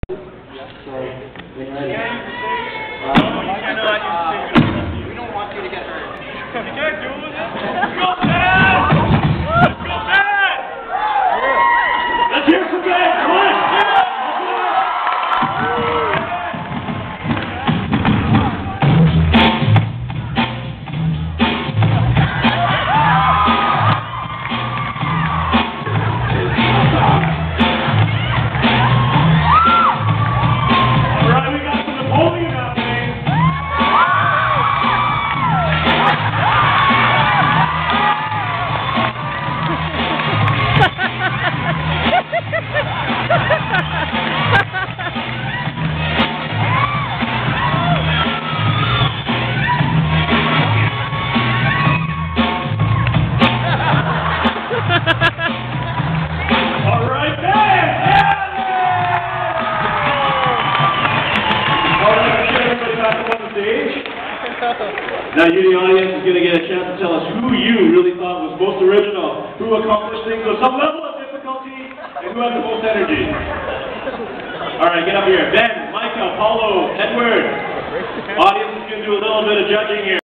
So, getting ready. We don't want you to get hurt. You can't do it. Go Dad! Go Dad! Let's hear some Dad! Come on! Now you, the audience, is going to get a chance to tell us who you really thought was most original, who accomplished things with some level of difficulty, and who had the most energy. All right, get up here. Ben, Micah, Paulo, Edward. Audience is going to do a little bit of judging here.